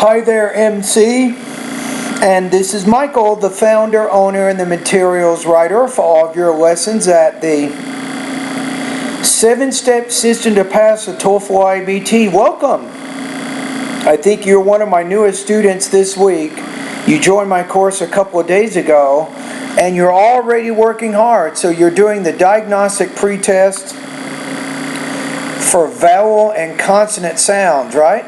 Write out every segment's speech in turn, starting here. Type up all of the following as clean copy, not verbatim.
Hi there, MC. And this is Michael, the founder, owner, and the materials writer for all of your lessons at the 7-step system to pass the TOEFL IBT. Welcome. I think you're one of my newest students this week. You joined my course a couple of days ago, and you're already working hard. So you're doing the diagnostic pretest for vowel and consonant sounds, right?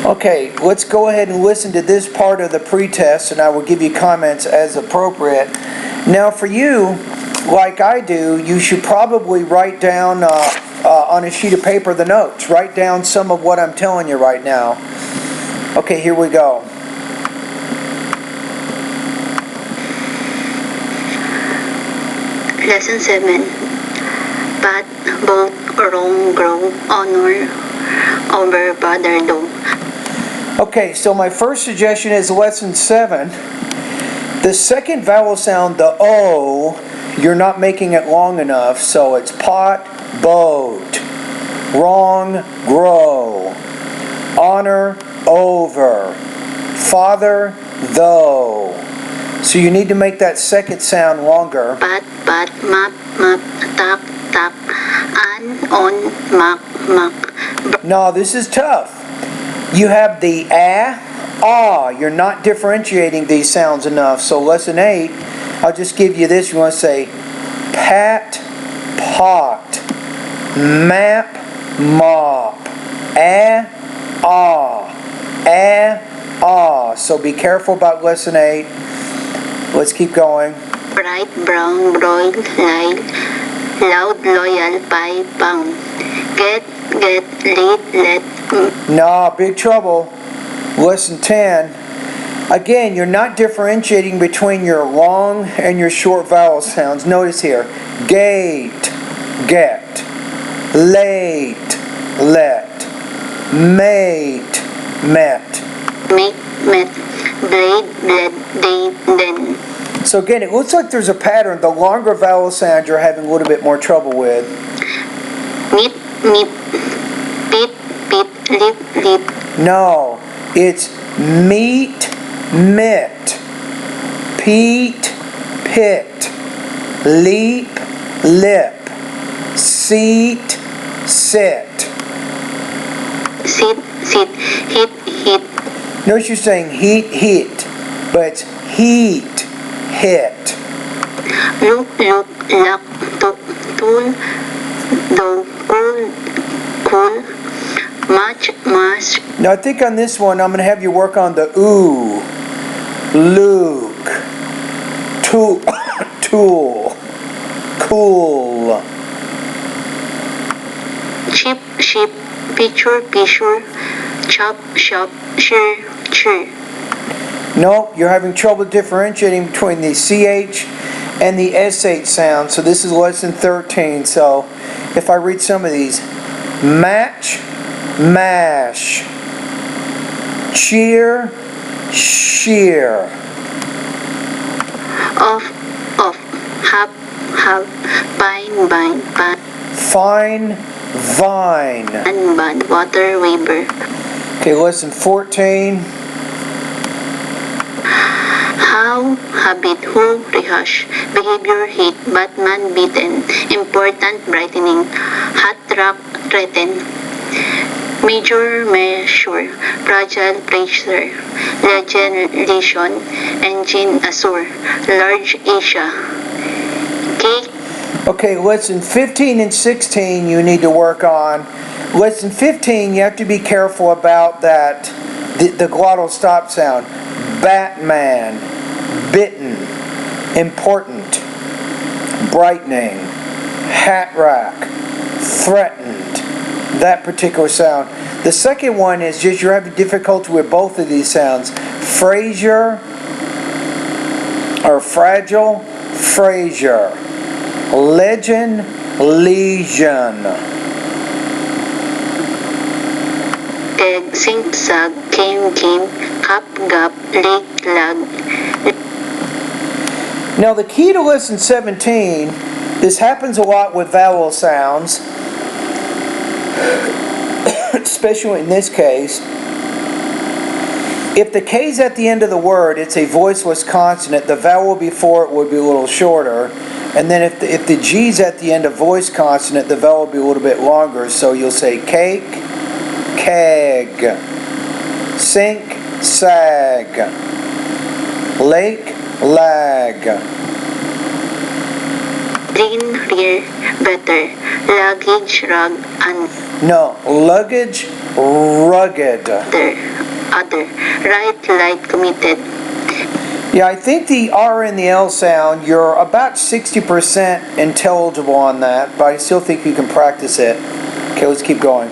Okay, let's go ahead and listen to this part of the pretest, and I will give you comments as appropriate. Now for you, like I do, you should probably write down on a sheet of paper the notes. Write down some of what I'm telling you right now. Okay, here we go. Lesson 7. Pat, both, wrong, grow, honor, over, brother, do. Okay, so my first suggestion is lesson 7. The second vowel sound, the O, you're not making it long enough, so it's pot, boat, wrong, grow, honor, over, father, though. So you need to make that second sound longer. Pat, map, tap, an, on, mak. No, this is tough. You have the ah. You're not differentiating these sounds enough. So lesson 8, I'll just give you this. You want to say pat, pot, map, mop, ah. So be careful about lesson 8. Let's keep going. Bright, brown, broiled, light, loud, loyal, pie, pound. Get, lead, let. No, big trouble. Lesson 10. Again, you're not differentiating between your long and your short vowel sounds. Notice here. Gate, get. Late, let. Mate, met. Make, met. Blade, bled, day, then. So again, it looks like there's a pattern. The longer vowel sounds you're having a little bit more trouble with. Meet, pit, lip. No, it's meet, mit, peat, pit, leap, lip, seat, sit. Sit, hit. Notice you're saying heat, but it's heat, hit. Look, lock, tool, do, cool, much. Now I think on this one I'm going to have you work on the ooh, Luke, tool, cool. Chip, ship, picture, chop, shop, cheer. No, you're having trouble differentiating between the CH and the SH sound. So this is lesson 13. So if I read some of these, match, mash, cheer, sheer. Off, have, bind, Fine, vine. band, water, weaver. Okay, lesson 14. How, habit, who, rehash, behavior, hate, Batman, beaten, important, brightening, hot rock, threaten, major, measure, fragile, pressure, legislation, engine, Azure, large, Asia, cake. Okay, lesson 15 and 16 you need to work on. Lesson 15, you have to be careful about that, the glottal stop sound. Batman, bitten, important, brightening, hat rack, threatened, that particular sound. The second one is just you're having difficulty with both of these sounds. Frazier, or fragile, Frazier. Legend, lesion. Teg, sink, sag, came, cup, gap, lake, lag. Now the key to lesson 17, this happens a lot with vowel sounds, especially in this case, If the K's at the end of the word, it's a voiceless consonant. The vowel before it would be a little shorter. And then if the G's at the end of voice consonant, the vowel will be a little bit longer. So you'll say cake, keg, sink, sag, lake, lag. Green, rear, better. Luggage, rug, and No, luggage, rugged. other. Right, light, committed. Yeah, I think the R and the L sound, you're about 60% intelligible on that, but I still think you can practice it. Okay, let's keep going.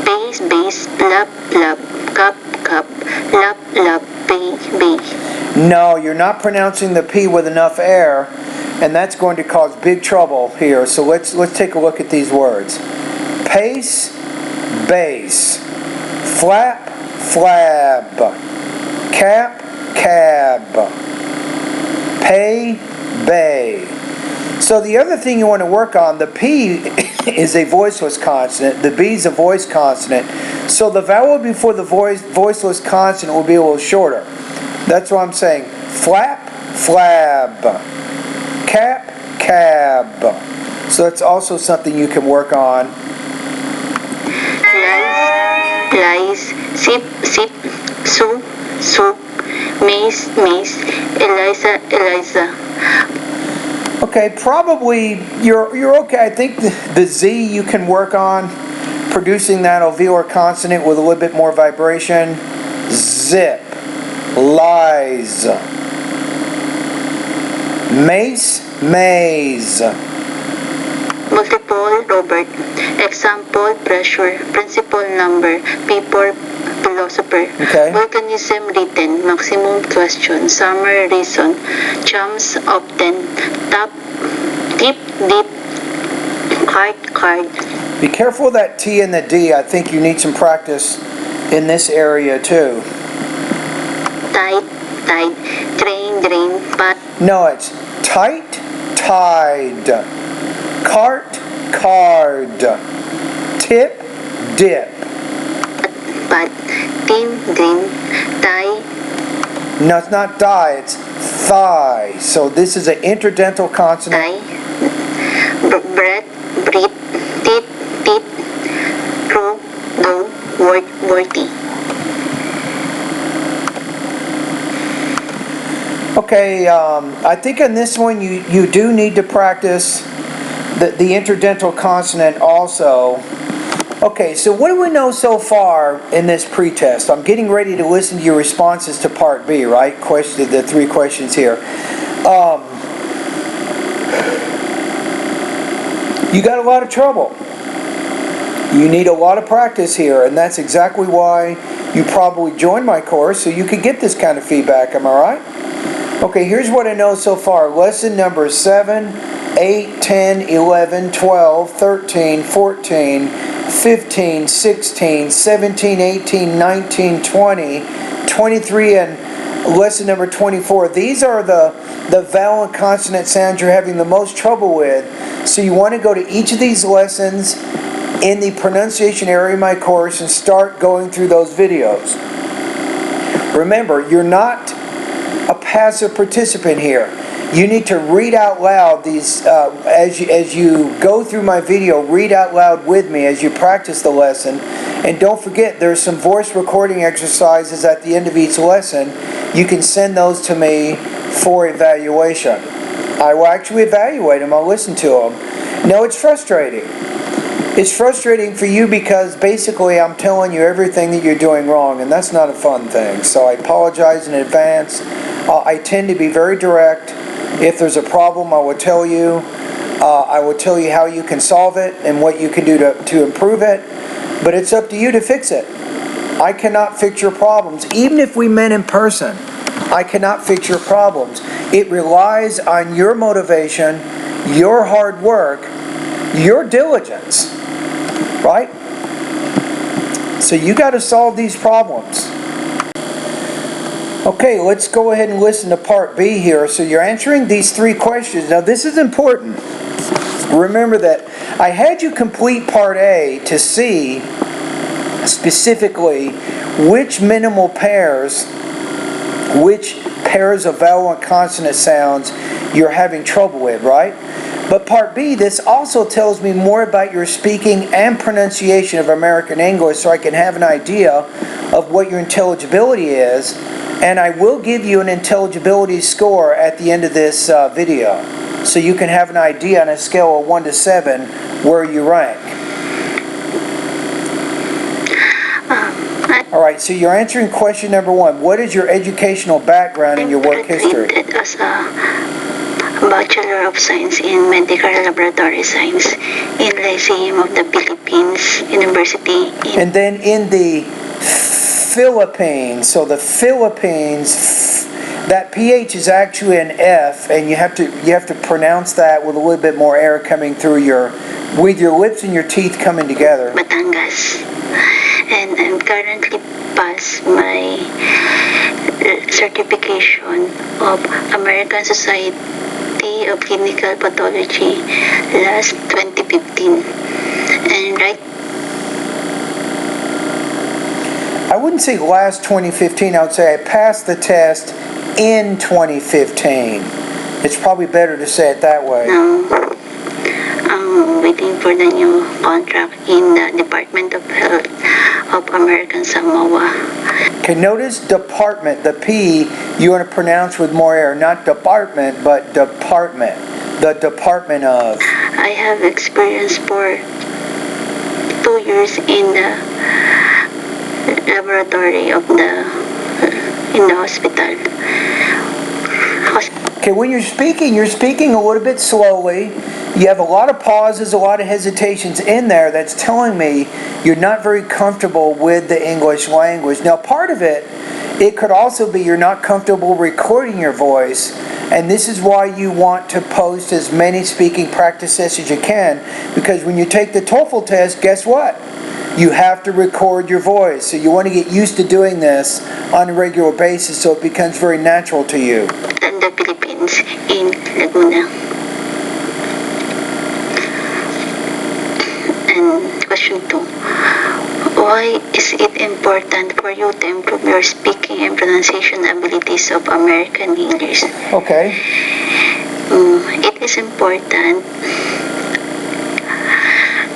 Base, base, lap, lap, cup, cup, lap, lap, bay, bay. No, you're not pronouncing the P with enough air, and that's going to cause big trouble here. So let's take a look at these words. Pace, base, flap, flab, cap, cab, pay, bay. So the other thing you want to work on, the P is a voiceless consonant, the B is a voice consonant. So the vowel before the voiceless consonant will be a little shorter. That's what I'm saying. Flap, flab, cap, cab. So that's also something you can work on. Lies, sip, sip, soup, soup, maze, maze, Eliza, Eliza. Okay, probably you're okay. I think the Z you can work on, producing that alveolar consonant with a little bit more vibration. Zip, lies, mace, maze. Multiple, Robert. Example, pressure. Principal, number. Paper, philosopher. Okay. Volcanism, written. Maximum, question. Summer, reason. Chums, often. Top, deep, deep. Card, card. Be careful of that T and the D. I think you need some practice in this area too. Tide, tide. Drain, drain. Pot. No, it's tight, tide. Cart, card. Tip, dip. Pad. Tin, green. Tie. No, it's not die, it's thigh. So this is an interdental consonant. Tie. Breath, breathe. Teeth, teeth. True, do, word, worthy. Okay, I think on this one you do need to practice the interdental consonant also. Okay, so what do we know so far in this pretest? I'm getting ready to listen to your responses to part B, right? The three questions here. You got a lot of trouble. You need a lot of practice here, and that's exactly why you probably joined my course, so you could get this kind of feedback, am I right? Okay, here's what I know so far. Lesson number 7, 8, 10, 11, 12, 13, 14, 15, 16, 17, 18, 19, 20, 23, and lesson number 24. These are the vowel and consonant sounds you're having the most trouble with. So you want to go to each of these lessons in the pronunciation area of my course and start going through those videos. Remember, you're not a passive participant here. You need to read out loud these as you go through my video. Read out loud with me as you practice the lesson, and don't forget there's some voice recording exercises at the end of each lesson. You can send those to me for evaluation. I will actually evaluate them. I'll listen to them. No, it's frustrating. It's frustrating for you because basically I'm telling you everything that you're doing wrong, and that's not a fun thing. So I apologize in advance. I tend to be very direct. If there's a problem, I will tell you. I will tell you how you can solve it and what you can do to improve it. But it's up to you to fix it. I cannot fix your problems. Even if we met in person, I cannot fix your problems. It relies on your motivation, your hard work, your diligence. Right? So you got to solve these problems. Okay, let's go ahead and listen to part B here. So you're answering these three questions. Now this is important. Remember that I had you complete part A to see specifically which minimal pairs, which pairs of vowel and consonant sounds you're having trouble with, right? But part B, this also tells me more about your speaking and pronunciation of American English, so I can have an idea of what your intelligibility is, and I will give you an intelligibility score at the end of this video, so you can have an idea on a scale of 1 to 7 where you rank. Alright, so you're answering question number 1. What is your educational background and your work history? As a Bachelor of Science in Medical Laboratory Science in Lyceum of the Philippines University. And then in the Philippines, so the Philippines, that PH is actually an F, and you have to pronounce that with a little bit more air coming through with your lips and your teeth coming together. Batangas. And I'm currently past my certification of American Society of Clinical Pathology last 2015. And right, I wouldn't say last 2015, I would say I passed the test in 2015. It's probably better to say it that way. now I'm waiting for the new contract in the Department of Health of American Samoa. Okay, notice department. The P you want to pronounce with more air. Not department, but department. The Department of. I have experience for 2 years in the laboratory of in the hospital. Okay, when you're speaking a little bit slowly. You have a lot of pauses, a lot of hesitations in there that's telling me you're not very comfortable with the English language. Now, part of it could also be you're not comfortable recording your voice, and this is why you want to post as many speaking practices as you can, because when you take the TOEFL test, guess what? You have to record your voice. So you want to get used to doing this on a regular basis so it becomes very natural to you. In the Philippines, in Laguna. And question 2. Why is it important for you to improve your speaking and pronunciation abilities of American English? Okay. It is important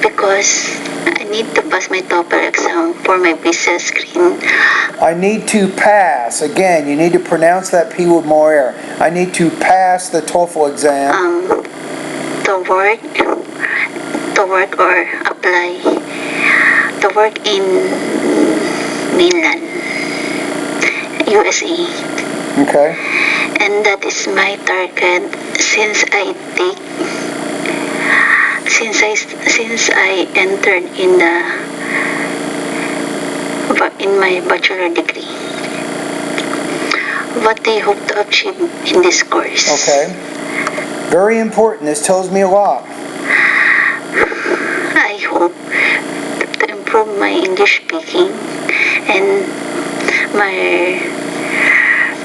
because I need to pass my TOEFL exam for my business screen. I need to pass. Again, you need to pronounce that P with more air. I need to pass the TOEFL exam. To work or apply to work in mainland USA. Okay. And that is my target since I entered in my bachelor degree. What do you hope to achieve in this course? Okay. Very important. This tells me a lot. I hope to improve my English speaking and my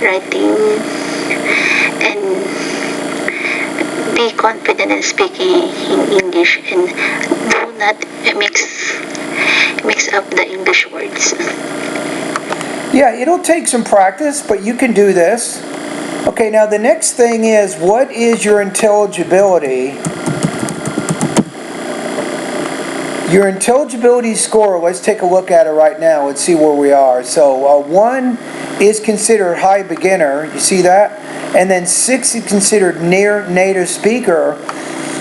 writing and be confident in speaking in English and do not mix up the English words. Yeah, it'll take some practice, but you can do this. Okay, now the next thing is, what is your intelligibility? Your intelligibility score, let's take a look at it right now. Let's see where we are. So 1 is considered high beginner. You see that? And then 6 is considered near native speaker.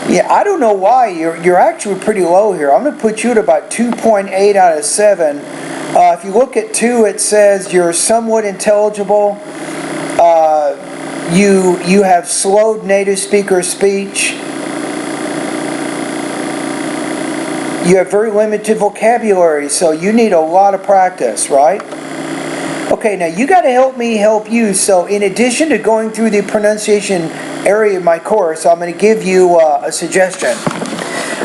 Yeah, I don't know why. You're actually pretty low here. I'm going to put you at about 2.8 out of 7. If you look at 2, it says you're somewhat intelligible. You have slowed native speaker speech. You have very limited vocabulary, so you need a lot of practice, right? Okay, now you got to help me help you. So in addition to going through the pronunciation area of my course, I'm going to give you a suggestion.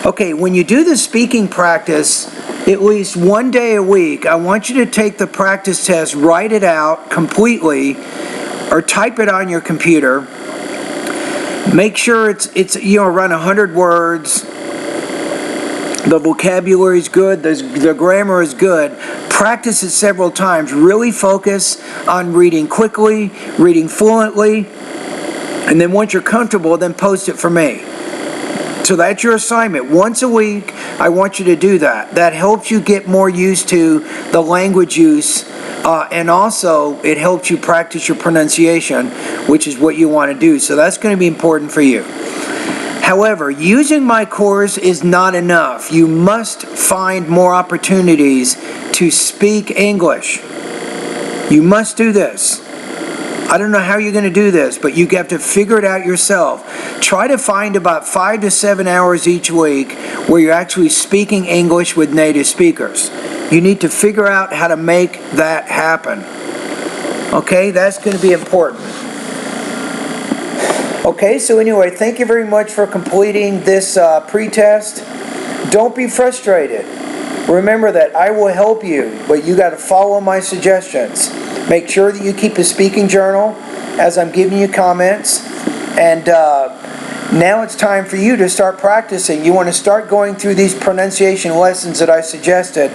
Okay, when you do the speaking practice, at least 1 day a week, I want you to take the practice test, write it out completely, or type it on your computer. Make sure it's around 100 words. The vocabulary is good, the grammar is good. Practice it several times. Really focus on reading quickly, reading fluently, and then once you're comfortable, then post it for me. So that's your assignment. Once a week, I want you to do that. That helps you get more used to the language use, and also it helps you practice your pronunciation, which is what you want to do. So that's going to be important for you. However, using my course is not enough. You must find more opportunities to speak English. You must do this. I don't know how you're going to do this, but you have to figure it out yourself. Try to find about 5 to 7 hours each week where you're actually speaking English with native speakers. You need to figure out how to make that happen. Okay, that's going to be important. Okay, so anyway, thank you very much for completing this pre-test. Don't be frustrated. Remember that I will help you, but you got to follow my suggestions. Make sure that you keep a speaking journal as I'm giving you comments. And now it's time for you to start practicing. You want to start going through these pronunciation lessons that I suggested.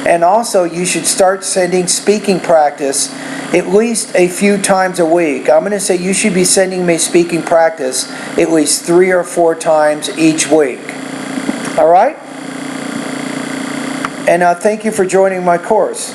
And also, you should start sending speaking practice at least a few times a week. I'm going to say you should be sending me speaking practice at least 3 or 4 times each week. All right? And thank you for joining my course.